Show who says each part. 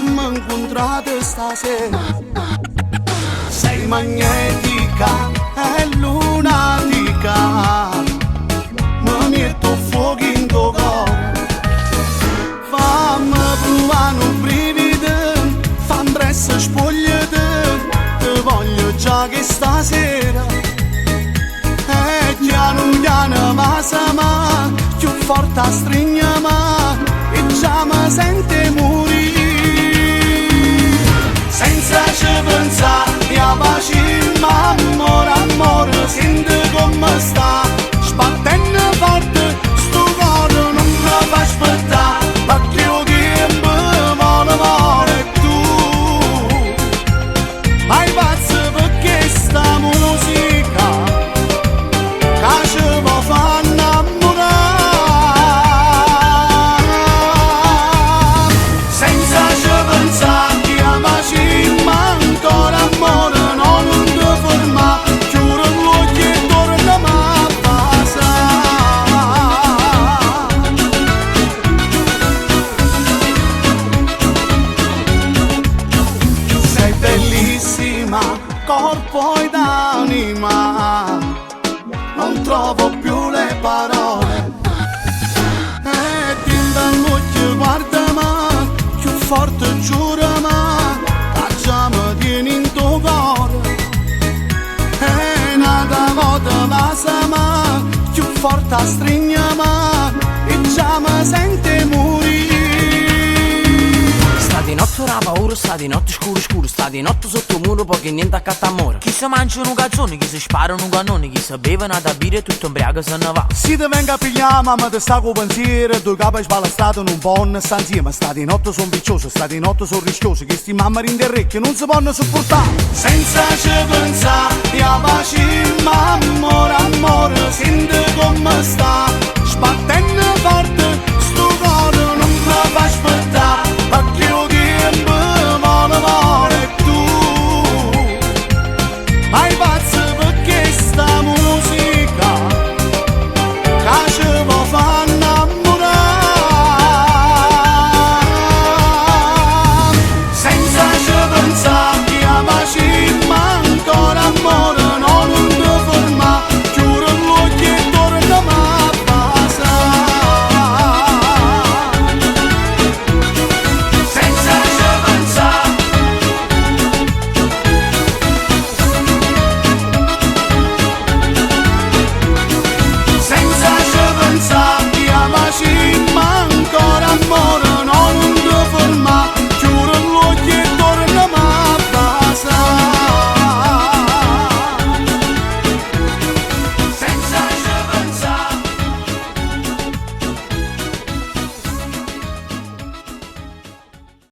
Speaker 1: siamo incontrati stasera. Sei magnetica e lunatica, mi metto fuoco in tuo cuore. Fammi provare un brivido, fammi presto spogliati, ti voglio già che stasera. E piano piano ma più forte a stringiamo e già mi sente morire. Senza ci pensare, a pace, ma amore, amore, senti come sta. Sbattendo forte, sto cuore non mi fa aspettare, perché io tempo vuole tu. Vai pazzo perché sta musica che ci può far innamorare. Senza ci pensare, a pace, ma ancora amore, non ti fermare, chiudi gli occhi e tornami a casa. Sei bellissima, corpo ed anima, non trovo più le parole. E tinta all'occhio, guardami, più forte giurami, che già mi tieni in tuo cuore. E nata volta vasami, più forte stringiami, e già mi sente morire.
Speaker 2: Sta di notte la paura, sta di notte scuro scuro, sta di notte sotto muro poco e niente accanto a muro. Chi si mangiano un calzone, chi si sparano un cannone, chi si bevono da birra e tutto ubriaco se ne va.
Speaker 1: Si ti venga a pigliare, mamma ti sta con pensiero, due capi sbalastrati non possono stare insieme. Sta di notte son vicioso, sta di notte son rischioso, che sti mamma rinderrecchio non si possono sopportare. Senza ci pensare, a pace, ma amore, amore, senti come sta. Sbattendo forte